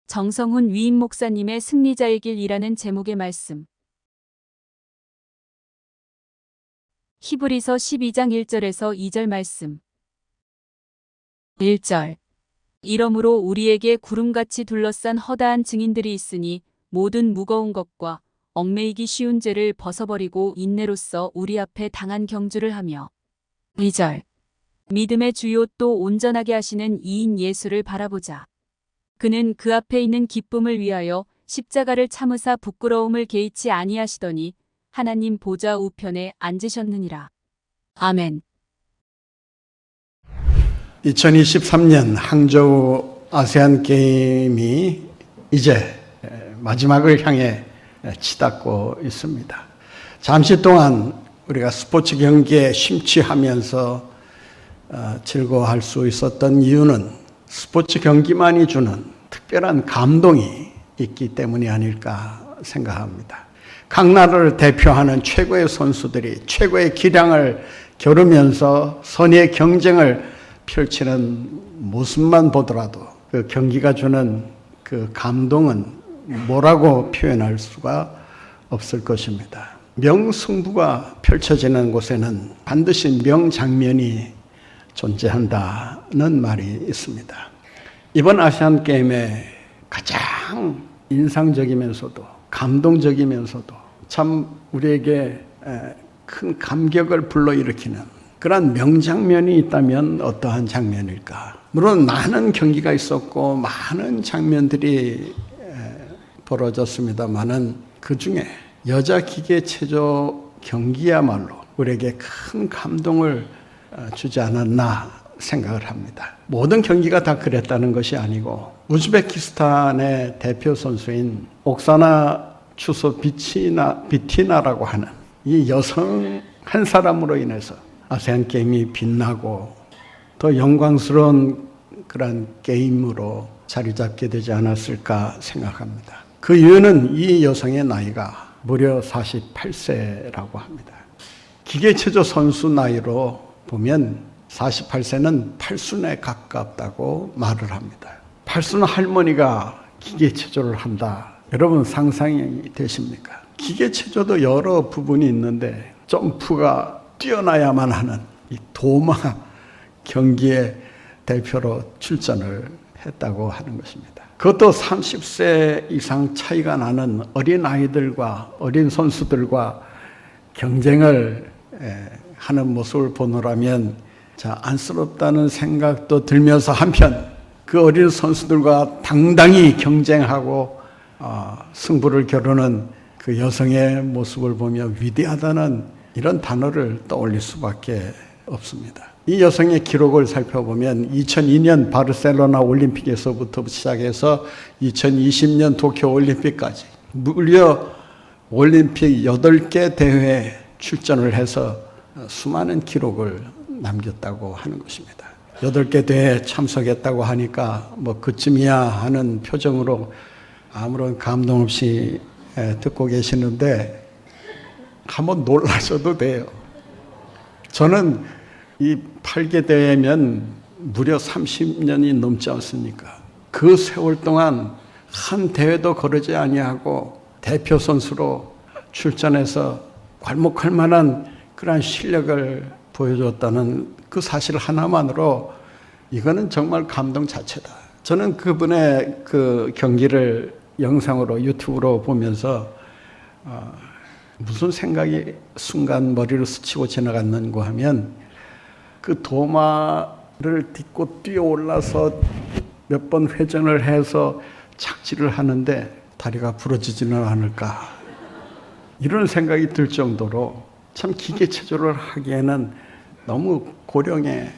정성훈 위임 목사님의 승리자의 길이라는 제목의 말씀. 히브리서 12장 1절에서 2절 말씀. 1절. 이러므로 우리에게 구름같이 둘러싼 허다한 증인들이 있으니 모든 무거운 것과 얽매이기 쉬운 죄를 벗어버리고 인내로써 우리 앞에 당한 경주를 하며 2절. 믿음의 주요 또 온전하게 하시는 이인 예수를 바라보자. 그는 그 앞에 있는 기쁨을 위하여 십자가를 참으사 부끄러움을 개의치 아니하시더니 하나님 보좌 우편에 앉으셨느니라. 아멘. 2023년 항저우 아세안 게임이 이제 마지막을 향해 치닫고 있습니다. 잠시 동안 우리가 스포츠 경기에 심취하면서 즐거워할 수 있었던 이유는 스포츠 경기만이 주는 특별한 감동이 있기 때문이 아닐까 생각합니다. 각 나라를 대표하는 최고의 선수들이 최고의 기량을 겨루면서 선의의 경쟁을 펼치는 모습만 보더라도 그 경기가 주는 그 감동은 뭐라고 표현할 수가 없을 것입니다. 명승부가 펼쳐지는 곳에는 반드시 명장면이 존재한다는 말이 있습니다. 이번 아시안 게임에 가장 인상적이면서도 감동적이면서도 참 우리에게 큰 감격을 불러일으키는 그런 명장면이 있다면 어떠한 장면일까? 물론 많은 경기가 있었고 많은 장면들이 벌어졌습니다만은 그 중에 여자 기계체조 경기야말로 우리에게 큰 감동을 주지 않았나 생각을 합니다. 모든 경기가 다 그랬다는 것이 아니고 우즈베키스탄의 대표 선수인 옥사나 추소비티나라고 하는 이 여성 한 사람으로 인해서 아세안 게임이 빛나고 더 영광스러운 그런 게임으로 자리 잡게 되지 않았을까 생각합니다. 그 이유는 이 여성의 나이가 무려 48세라고 합니다. 기계체조 선수 나이로 보면 48세는 팔순에 가깝다고 말을 합니다. 팔순 할머니가 기계체조를 한다. 여러분 상상이 되십니까? 기계체조도 여러 부분이 있는데 점프가 뛰어나야만 하는 이 도마 경기에 대표로 출전을 했다고 하는 것입니다. 그것도 30세 이상 차이가 나는 어린 아이들과 어린 선수들과 경쟁을 하는 모습을 보노라면 안쓰럽다는 생각도 들면서 한편 그 어린 선수들과 당당히 경쟁하고 승부를 겨루는 그 여성의 모습을 보며 위대하다는 이런 단어를 떠올릴 수밖에 없습니다. 이 여성의 기록을 살펴보면 2002년 바르셀로나 올림픽에서부터 시작해서 2020년 도쿄 올림픽까지 무려 올림픽 8개 대회에 출전을 해서 수많은 기록을 남겼다고 하는 것입니다. 8개 대회에 참석했다고 하니까 뭐 그쯤이야 하는 표정으로 아무런 감동 없이 듣고 계시는데 한번 놀라셔도 돼요. 저는 이 8개 대회면 무려 30년이 넘지 않습니까? 그 세월 동안 한 대회도 거르지 아니하고 대표 선수로 출전해서 괄목할 만한 그러한 실력을 보여줬다는 그 사실 하나만으로 이거는 정말 감동 자체다. 저는 그분의 그 경기를 영상으로 유튜브로 보면서 무슨 생각이 순간 머리를 스치고 지나갔는가 하면 그 도마를 딛고 뛰어 올라서 몇 번 회전을 해서 착지를 하는데 다리가 부러지지는 않을까 이런 생각이 들 정도로 참 기계체조를 하기에는 너무 고령의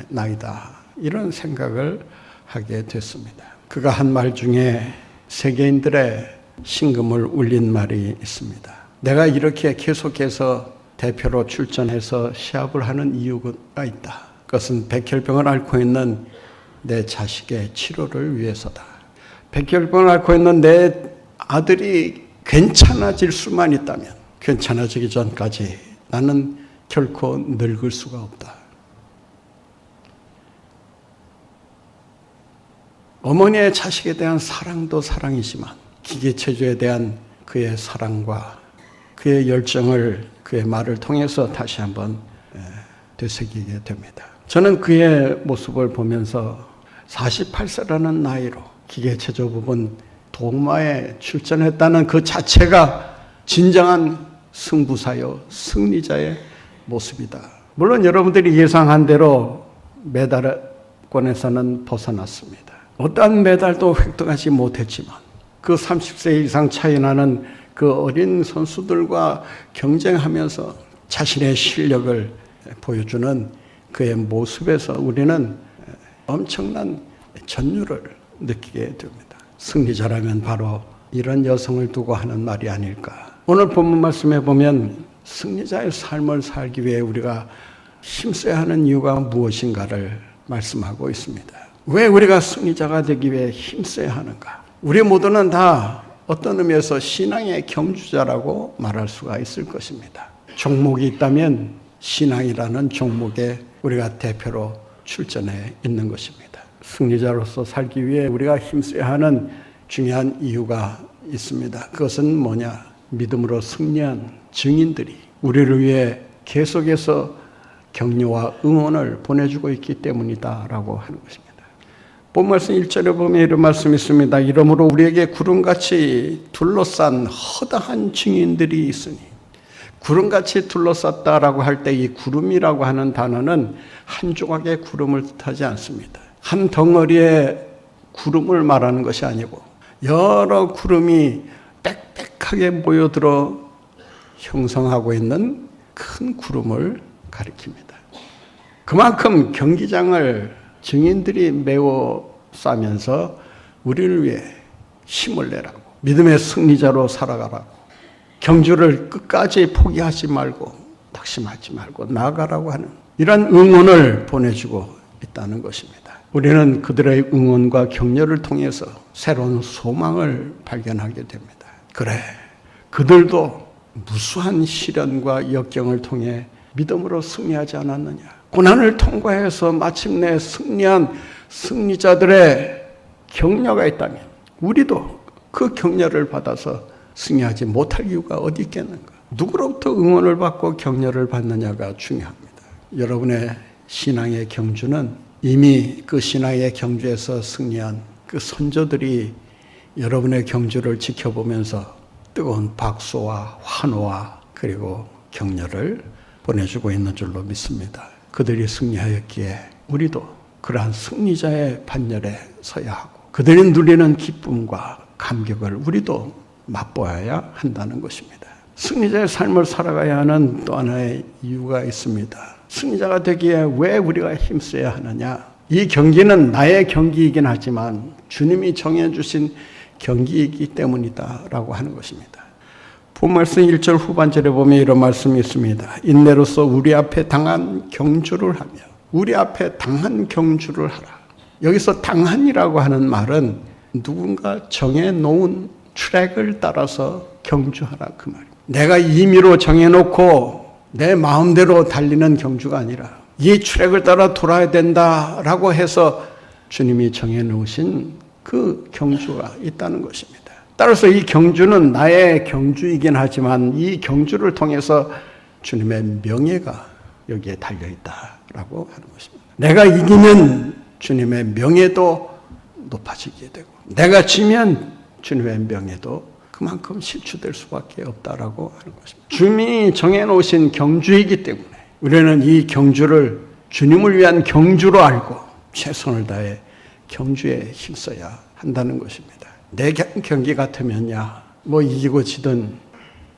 나이다 이런 생각을 하게 됐습니다. 그가 한 말 중에 세계인들의 심금을 울린 말이 있습니다. 내가 이렇게 계속해서 대표로 출전해서 시합을 하는 이유가 있다. 그것은 백혈병을 앓고 있는 내 자식의 치료를 위해서다. 백혈병을 앓고 있는 내 아들이 괜찮아질 수만 있다면 괜찮아지기 전까지 나는 결코 늙을 수가 없다. 어머니의 자식에 대한 사랑도 사랑이지만 기계체조에 대한 그의 사랑과 그의 열정을 그의 말을 통해서 다시 한번 되새기게 됩니다. 저는 그의 모습을 보면서 48세라는 나이로 기계체조 부분 도마에 출전했다는 그 자체가 진정한 승부사요 승리자의 모습이다. 물론 여러분들이 예상한 대로 메달권에서는 벗어났습니다. 어떠한 메달도 획득하지 못했지만 그 30세 이상 차이 나는 그 어린 선수들과 경쟁하면서 자신의 실력을 보여주는 그의 모습에서 우리는 엄청난 전율을 느끼게 됩니다. 승리자라면 바로 이런 여성을 두고 하는 말이 아닐까. 오늘 본문 말씀에 보면 승리자의 삶을 살기 위해 우리가 힘써야 하는 이유가 무엇인가를 말씀하고 있습니다. 왜 우리가 승리자가 되기 위해 힘써야 하는가? 우리 모두는 다 어떤 의미에서 신앙의 경주자라고 말할 수가 있을 것입니다. 종목이 있다면 신앙이라는 종목에 우리가 대표로 출전해 있는 것입니다. 승리자로서 살기 위해 우리가 힘써야 하는 중요한 이유가 있습니다. 그것은 뭐냐? 믿음으로 승리한 증인들이 우리를 위해 계속해서 격려와 응원을 보내주고 있기 때문이다라고 하는 것입니다. 본 말씀 1절에 보면 이런 말씀이 있습니다. 이러므로 우리에게 구름같이 둘러싼 허다한 증인들이 있으니, 구름같이 둘러쌌다라고 할 때 이 구름이라고 하는 단어는 한 조각의 구름을 뜻하지 않습니다. 한 덩어리의 구름을 말하는 것이 아니고 여러 구름이 빽빽하게 모여들어 형성하고 있는 큰 구름을 가리킵니다. 그만큼 경기장을 증인들이 메워 싸면서 우리를 위해 힘을 내라고, 믿음의 승리자로 살아가라고, 경주를 끝까지 포기하지 말고 낙심하지 말고 나아가라고 하는 이런 응원을 보내주고 있다는 것입니다. 우리는 그들의 응원과 격려를 통해서 새로운 소망을 발견하게 됩니다. 그래, 그들도 무수한 시련과 역경을 통해 믿음으로 승리하지 않았느냐? 고난을 통과해서 마침내 승리한 승리자들의 격려가 있다면 우리도 그 격려를 받아서 승리하지 못할 이유가 어디 있겠는가? 누구로부터 응원을 받고 격려를 받느냐가 중요합니다. 여러분의 신앙의 경주는 이미 그 신앙의 경주에서 승리한 그 선조들이 여러분의 경주를 지켜보면서 뜨거운 박수와 환호와 그리고 격려를 보내주고 있는 줄로 믿습니다. 그들이 승리하였기에 우리도 그러한 승리자의 반열에 서야 하고 그들이 누리는 기쁨과 감격을 우리도 맛보아야 한다는 것입니다. 승리자의 삶을 살아가야 하는 또 하나의 이유가 있습니다. 승리자가 되기에 왜 우리가 힘써야 하느냐? 이 경기는 나의 경기이긴 하지만 주님이 정해주신 경기이기 때문이다라고 하는 것입니다. 본말씀 1절 후반절에 보면 이런 말씀이 있습니다. 인내로서 우리 앞에 당한 경주를 하며, 우리 앞에 당한 경주를 하라. 여기서 당한이라고 하는 말은 누군가 정해놓은 트랙을 따라서 경주하라 그 말입니다. 내가 임의로 정해놓고 내 마음대로 달리는 경주가 아니라 이 트랙을 따라 돌아야 된다라고 해서 주님이 정해놓으신 그 경주가 있다는 것입니다. 따라서 이 경주는 나의 경주이긴 하지만 이 경주를 통해서 주님의 명예가 여기에 달려있다라고 하는 것입니다. 내가 이기면 주님의 명예도 높아지게 되고 내가 지면 주님의 명예도 그만큼 실추될 수밖에 없다라고 하는 것입니다. 주님이 정해놓으신 경주이기 때문에 우리는 이 경주를 주님을 위한 경주로 알고 최선을 다해 경주에 힘써야 한다는 것입니다. 내 경기 같으면야 뭐 이기고 지든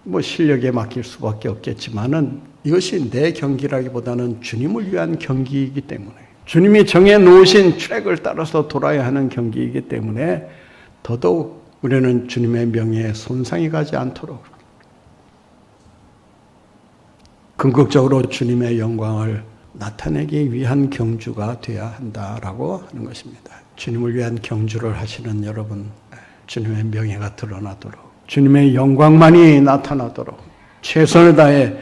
뭐 실력에 맡길 수밖에 없겠지만은 이것이 내 경기라기보다는 주님을 위한 경기이기 때문에 주님이 정해놓으신 트랙을 따라서 돌아야 하는 경기이기 때문에 더더욱 우리는 주님의 명예에 손상이 가지 않도록 궁극적으로 주님의 영광을 나타내기 위한 경주가 되어야 한다라고 하는 것입니다. 주님을 위한 경주를 하시는 여러분, 주님의 명예가 드러나도록 주님의 영광만이 나타나도록 최선을 다해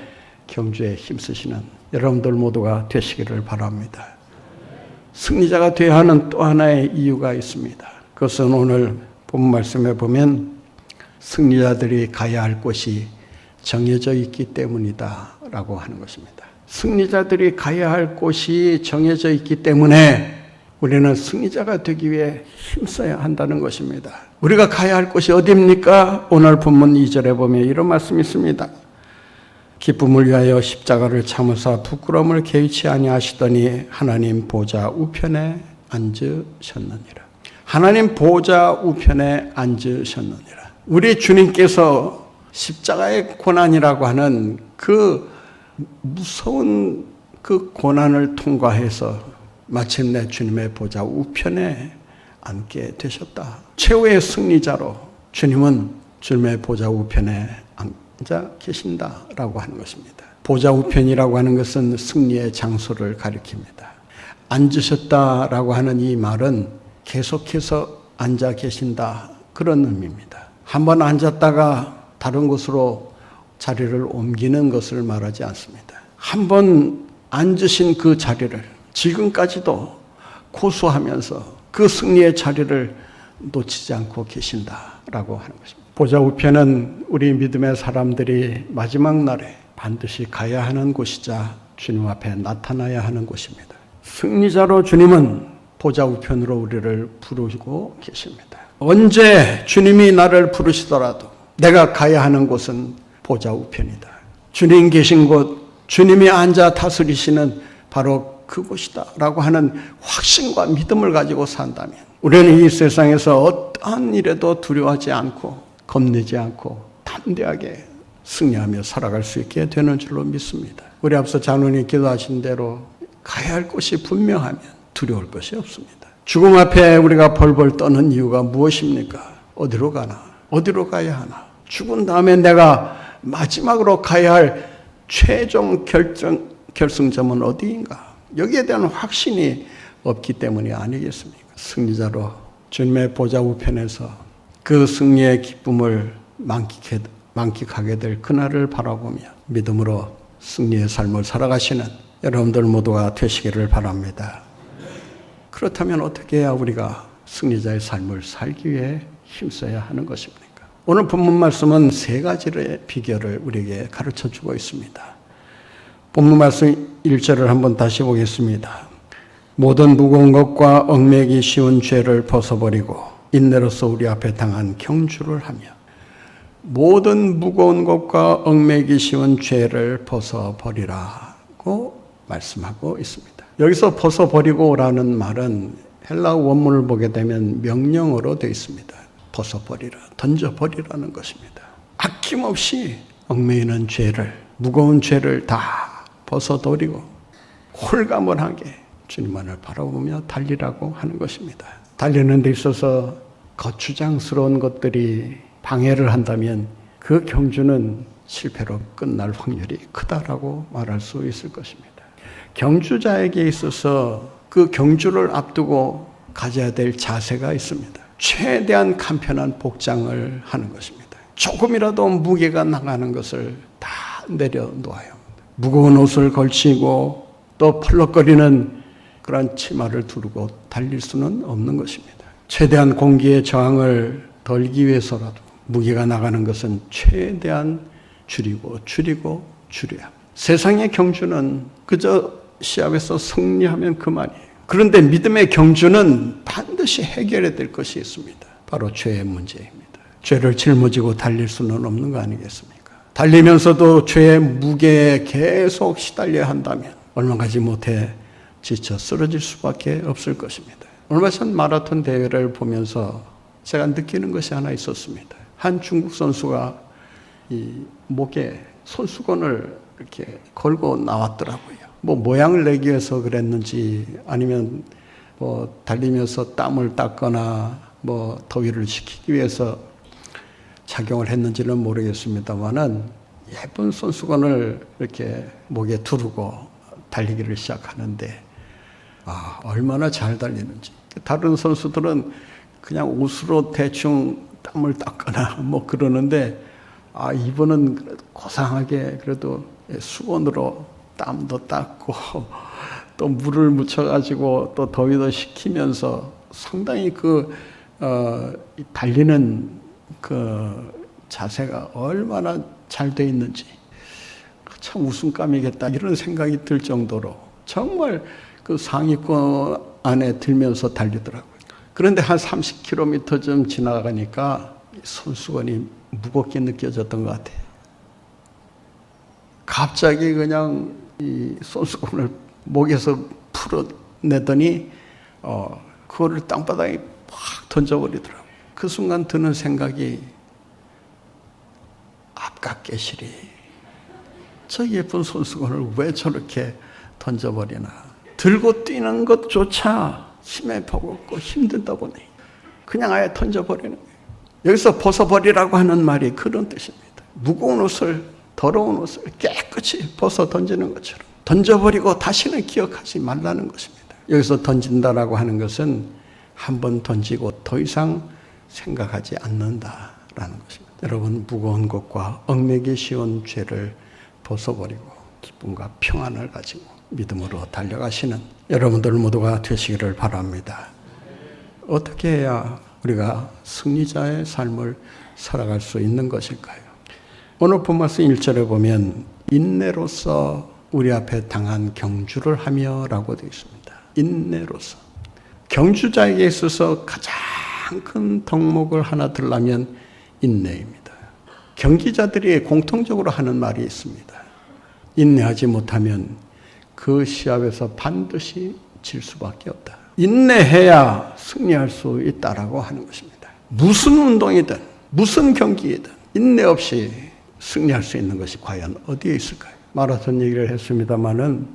경주에 힘쓰시는 여러분들 모두가 되시기를 바랍니다. 승리자가 되어야 하는 또 하나의 이유가 있습니다. 그것은 오늘 본 말씀에 보면 승리자들이 가야 할 곳이 정해져 있기 때문이다 라고 하는 것입니다. 승리자들이 가야 할 곳이 정해져 있기 때문에 우리는 승리자가 되기 위해 힘써야 한다는 것입니다. 우리가 가야 할 곳이 어디입니까? 오늘 본문 2절에 보면 이런 말씀이 있습니다. 기쁨을 위하여 십자가를 참으사 부끄러움을 개의치 아니하시더니 하나님 보좌 우편에 앉으셨느니라. 하나님 보좌 우편에 앉으셨느니라. 우리 주님께서 십자가의 고난이라고 하는 그 무서운 그 고난을 통과해서 마침내 주님의 보좌 우편에 앉게 되셨다. 최후의 승리자로 주님은 주님의 보좌 우편에 앉아 계신다라고 하는 것입니다. 보좌 우편이라고 하는 것은 승리의 장소를 가리킵니다. 앉으셨다라고 하는 이 말은 계속해서 앉아 계신다 그런 의미입니다. 한번 앉았다가 다른 곳으로 자리를 옮기는 것을 말하지 않습니다. 한번 앉으신 그 자리를 지금까지도 고수하면서 그 승리의 자리를 놓치지 않고 계신다라고 하는 것입니다. 보좌 우편은 우리 믿음의 사람들이 마지막 날에 반드시 가야 하는 곳이자 주님 앞에 나타나야 하는 곳입니다. 승리자로 주님은 보좌 우편으로 우리를 부르시고 계십니다. 언제 주님이 나를 부르시더라도 내가 가야 하는 곳은 보좌 우편이다. 주님 계신 곳, 주님이 앉아 다스리시는 바로 그곳이다 라고 하는 확신과 믿음을 가지고 산다면 우리는 이 세상에서 어떠한 일에도 두려워하지 않고 겁내지 않고 담대하게 승리하며 살아갈 수 있게 되는 줄로 믿습니다. 우리 앞서 장로님 기도하신 대로 가야 할 곳이 분명하면 두려울 것이 없습니다. 죽음 앞에 우리가 벌벌 떠는 이유가 무엇입니까? 어디로 가나? 어디로 가야 하나? 죽은 다음에 내가 마지막으로 가야 할 최종 결승점은 어디인가? 여기에 대한 확신이 없기 때문이 아니겠습니까? 승리자로 주님의 보좌 우편에서 그 승리의 기쁨을 만끽하게 될 그날을 바라보며 믿음으로 승리의 삶을 살아가시는 여러분들 모두가 되시기를 바랍니다. 그렇다면 어떻게 해야 우리가 승리자의 삶을 살기 위해 힘써야 하는 것입니까? 오늘 본문 말씀은 세 가지의 비결을 우리에게 가르쳐 주고 있습니다. 본문 말씀 1절을 한번 다시 보겠습니다. 모든 무거운 것과 얽매기 쉬운 죄를 벗어버리고 인내로서 우리 앞에 당한 경주를 하며 모든 무거운 것과 얽매기 쉬운 죄를 벗어버리라고 말씀하고 있습니다. 여기서 벗어버리고라는 말은 헬라어 원문을 보게 되면 명령어로 되어 있습니다. 벗어버리라, 던져버리라는 것입니다. 아낌없이 얽매이는 죄를, 무거운 죄를 다 벗어버리고 홀가분하게 주님만을 바라보며 달리라고 하는 것입니다. 달리는 데 있어서 거추장스러운 것들이 방해를 한다면 그 경주는 실패로 끝날 확률이 크다라고 말할 수 있을 것입니다. 경주자에게 있어서 그 경주를 앞두고 가져야 될 자세가 있습니다. 최대한 간편한 복장을 하는 것입니다. 조금이라도 무게가 나가는 것을 다 내려놓아요. 무거운 옷을 걸치고 또 펄럭거리는 그런 치마를 두르고 달릴 수는 없는 것입니다. 최대한 공기의 저항을 덜기 위해서라도 무게가 나가는 것은 최대한 줄여야 합니다. 세상의 경주는 그저 시합에서 승리하면 그만이에요. 그런데 믿음의 경주는 반드시 해결해야 될 것이 있습니다. 바로 죄의 문제입니다. 죄를 짊어지고 달릴 수는 없는 거 아니겠습니까? 달리면서도 죄의 무게에 계속 시달려야 한다면 얼마 가지 못해 지쳐 쓰러질 수밖에 없을 것입니다. 얼마 전 마라톤 대회를 보면서 제가 느끼는 것이 하나 있었습니다. 한 중국 선수가 이 목에 손수건을 이렇게 걸고 나왔더라고요. 뭐 모양을 내기 위해서 그랬는지 아니면 뭐 달리면서 땀을 닦거나 뭐 더위를 식히기 위해서 착용을 했는지는 모르겠습니다만은 예쁜 손수건을 이렇게 목에 두르고 달리기를 시작하는데 얼마나 잘 달리는지. 다른 선수들은 그냥 옷으로 대충 땀을 닦거나 뭐 그러는데 이분은 고상하게 그래도 수건으로 땀도 닦고 또 물을 묻혀가지고 또 더위도 식히면서 상당히 그 이 달리는 그 자세가 얼마나 잘 돼 있는지 참 웃음감이겠다 이런 생각이 들 정도로 정말 그 상위권 안에 들면서 달리더라고요. 그런데 한 30km 좀 지나가니까 손수건이 무겁게 느껴졌던 것 같아요. 갑자기 그냥 이 손수건을 목에서 풀어내더니 그거를 땅바닥에 확 던져버리더라고요. 그 순간 드는 생각이 앞갓개실이 저 예쁜 손수건을 왜 저렇게 던져버리나. 들고 뛰는 것조차 힘에 버겁고 힘들다 보니 그냥 아예 던져버리는 거예요. 여기서 벗어버리라고 하는 말이 그런 뜻입니다. 무거운 옷을, 더러운 옷을 깨끗이 벗어 던지는 것처럼 던져버리고 다시는 기억하지 말라는 것입니다. 여기서 던진다라고 하는 것은 한 번 던지고 더 이상 생각하지 않는다라는 것입니다. 여러분, 무거운 것과 얽매기 쉬운 죄를 벗어버리고 기쁨과 평안을 가지고 믿음으로 달려가시는 여러분들 모두가 되시기를 바랍니다. 어떻게 해야 우리가 승리자의 삶을 살아갈 수 있는 것일까요? 오늘 본말씀 1절에 보면 인내로서 우리 앞에 당한 경주를 하며 라고 되어 있습니다. 인내로서. 경주자에게 있어서 가장 큰 덕목을 하나 들라면 인내입니다. 경기자들이 공통적으로 하는 말이 있습니다. 인내하지 못하면 그 시합에서 반드시 질 수밖에 없다. 인내해야 승리할 수 있다라고 하는 것입니다. 무슨 운동이든 무슨 경기이든 인내 없이 승리할 수 있는 것이 과연 어디에 있을까요? 마라톤 얘기를 했습니다마는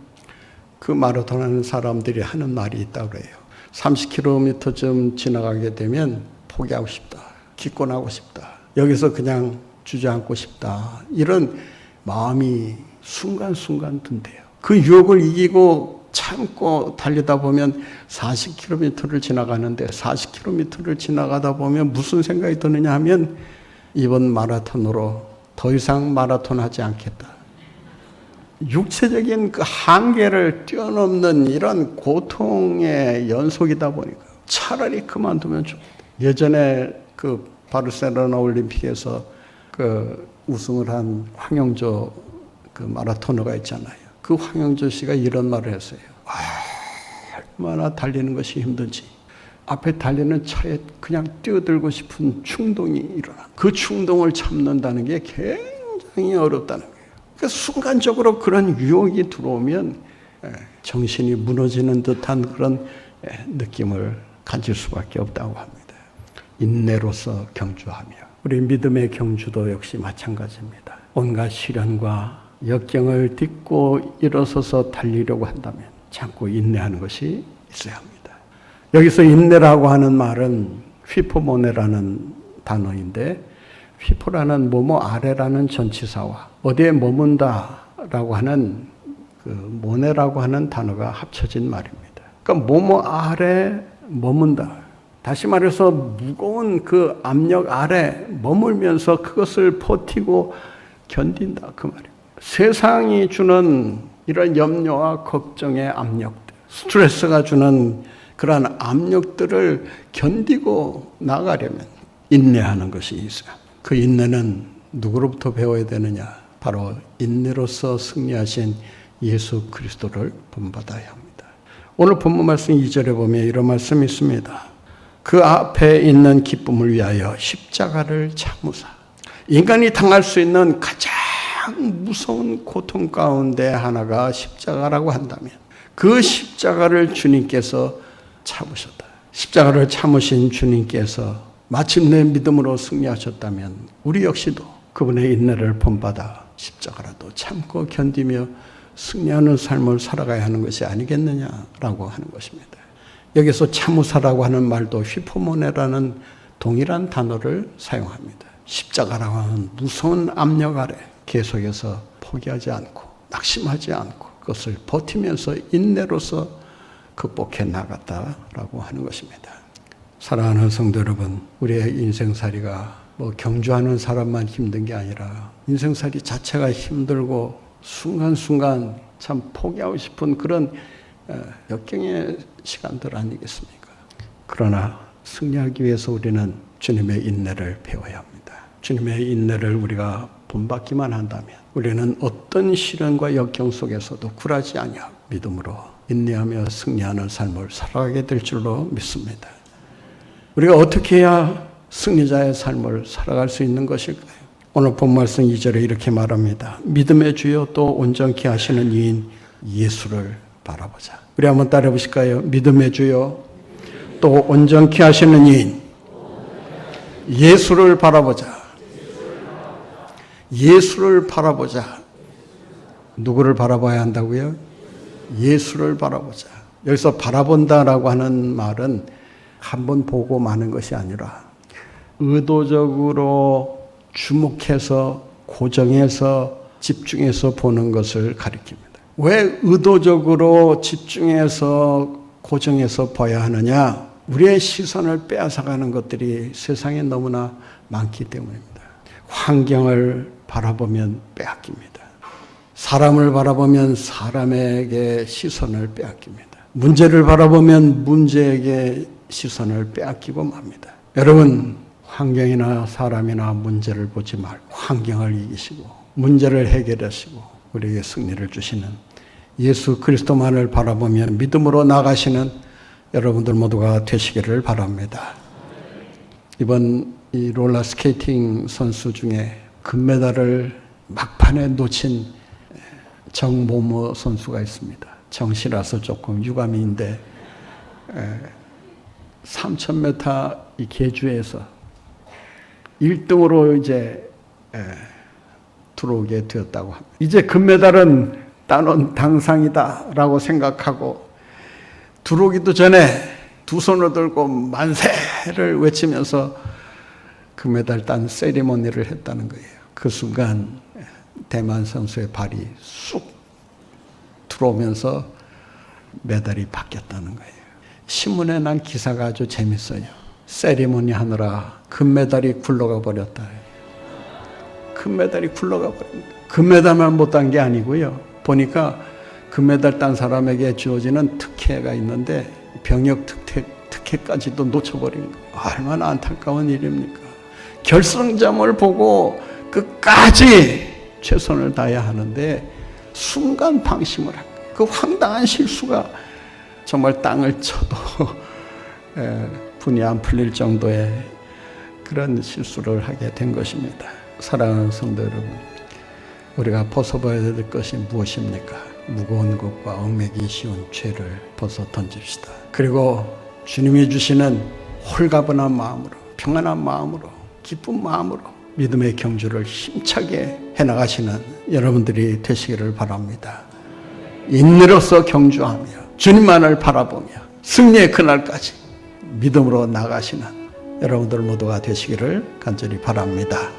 그 마라톤 하는 사람들이 하는 말이 있다고 그래요. 30km쯤 지나가게 되면 포기하고 싶다. 기권하고 싶다. 여기서 그냥 주저앉고 싶다. 이런 마음이 순간순간 든대요. 그 유혹을 이기고 참고 달리다 보면 40km를 지나가는데 40km를 지나가다 보면 무슨 생각이 드느냐 하면 이번 마라톤으로 더 이상 마라톤 하지 않겠다. 육체적인 그 한계를 뛰어넘는 이런 고통의 연속이다 보니까 차라리 그만두면 좋겠다. 예전에 그 바르셀로나 올림픽에서 그 우승을 한 황영조 그 마라토너가 있잖아요. 그 황영조 씨가 이런 말을 했어요. 얼마나 달리는 것이 힘든지. 앞에 달리는 차에 그냥 뛰어들고 싶은 충동이 일어나. 그 충동을 참는다는 게 굉장히 어렵다는 거예요. 그러니까 순간적으로 그런 유혹이 들어오면 정신이 무너지는 듯한 그런 느낌을 가질 수밖에 없다고 합니다. 인내로서 경주하며 우리 믿음의 경주도 역시 마찬가지입니다. 온갖 시련과 역경을 딛고 일어서서 달리려고 한다면 참고 인내하는 것이 있어야 합니다. 여기서 인내라고 하는 말은 휘포모네라는 단어인데 휘포라는 뭐뭐 아래라는 전치사와 어디에 머문다라고 하는 그 모네라고 하는 단어가 합쳐진 말입니다. 그러니까 뭐뭐 아래 머문다. 다시 말해서 무거운 그 압력 아래 머물면서 그것을 버티고 견딘다 그 말입니다. 세상이 주는 이런 염려와 걱정의 압력들, 스트레스가 주는 그러한 압력들을 견디고 나가려면 인내하는 것이 있어요. 그 인내는 누구로부터 배워야 되느냐? 바로 인내로서 승리하신 예수 그리스도를 본받아야 합니다. 오늘 본문 말씀 2절에 보면 이런 말씀이 있습니다. 그 앞에 있는 기쁨을 위하여 십자가를 참으사. 인간이 당할 수 있는 가장 무서운 고통 가운데 하나가 십자가라고 한다면 그 십자가를 주님께서 참으셨다. 십자가를 참으신 주님께서 마침내 믿음으로 승리하셨다면 우리 역시도 그분의 인내를 본받아 십자가라도 참고 견디며 승리하는 삶을 살아가야 하는 것이 아니겠느냐라고 하는 것입니다. 여기서 참으사라고 하는 말도 휘포모네라는 동일한 단어를 사용합니다. 십자가라고 하는 무서운 압력 아래 계속해서 포기하지 않고 낙심하지 않고 그것을 버티면서 인내로서 극복해 나갔다라고 하는 것입니다. 사랑하는 성도 여러분, 우리의 인생살이가 뭐 경주하는 사람만 힘든 게 아니라 인생살이 자체가 힘들고 순간순간 참 포기하고 싶은 그런 역경의 시간들 아니겠습니까? 그러나 승리하기 위해서 우리는 주님의 인내를 배워야 합니다. 주님의 인내를 우리가 본받기만 한다면 우리는 어떤 시련과 역경 속에서도 굴하지 아니하고 믿음으로 인내하며 승리하는 삶을 살아가게 될 줄로 믿습니다. 우리가 어떻게 해야 승리자의 삶을 살아갈 수 있는 것일까요? 오늘 본말씀 2절에 이렇게 말합니다. 믿음의 주요 또 온전케 하시는 이인 예수를 바라보자. 우리 한번 따라해 보실까요? 믿음의 주요 또 온전케 하시는 이인 예수를 바라보자. 예수를 바라보자. 누구를 바라봐야 한다고요? 예수를 바라보자. 여기서 바라본다라고 하는 말은 한번 보고 마는 것이 아니라 의도적으로 주목해서 고정해서 집중해서 보는 것을 가리킵니다. 왜 의도적으로 집중해서 고정해서 봐야 하느냐? 우리의 시선을 빼앗아가는 것들이 세상에 너무나 많기 때문입니다. 환경을 바라보면 빼앗깁니다. 사람을 바라보면 사람에게 시선을 빼앗깁니다. 문제를 바라보면 문제에게 시선을 빼앗기고 맙니다. 여러분, 환경이나 사람이나 문제를 보지 말고 환경을 이기시고 문제를 해결하시고 우리에게 승리를 주시는 예수 그리스도만을 바라보며 믿음으로 나가시는 여러분들 모두가 되시기를 바랍니다. 이번 이 롤러 스케이팅 선수 중에 금메달을 막판에 놓친 정모모 선수가 있습니다. 정시라서 조금 유감인데 3000m 이 계주에서 1등으로 이제 들어오게 되었다고 합니다. 이제 금메달은 따놓은 당상이다라고 생각하고 들어오기도 전에 두 손을 들고 만세를 외치면서 금메달 딴 세리머니를 했다는 거예요. 그 순간 대만 선수의 발이 쑥 들어오면서 메달이 바뀌었다는 거예요. 신문에 난 기사가 아주 재밌어요. 세리머니 하느라 금메달이 굴러가 버렸다. 금메달이 굴러가 버립니다. 금메달만 못 딴 게 아니고요. 보니까 금메달 딴 사람에게 주어지는 특혜가 있는데 병역 특혜까지도 놓쳐버린 거예요. 얼마나 안타까운 일입니까? 결승점을 보고 끝까지 최선을 다해야 하는데 순간 방심을 한 거예요. 그 황당한 실수가 정말 땅을 쳐도 분이 안 풀릴 정도의 그런 실수를 하게 된 것입니다. 사랑하는 성도 여러분, 우리가 벗어봐야 될 것이 무엇입니까? 무거운 것과 얽매기 쉬운 죄를 벗어 던집시다. 그리고 주님이 주시는 홀가분한 마음으로, 평안한 마음으로, 기쁜 마음으로 믿음의 경주를 힘차게 해나가시는 여러분들이 되시기를 바랍니다. 인내로서 경주하며 주님만을 바라보며 승리의 그날까지 믿음으로 나가시는 여러분들 모두가 되시기를 간절히 바랍니다.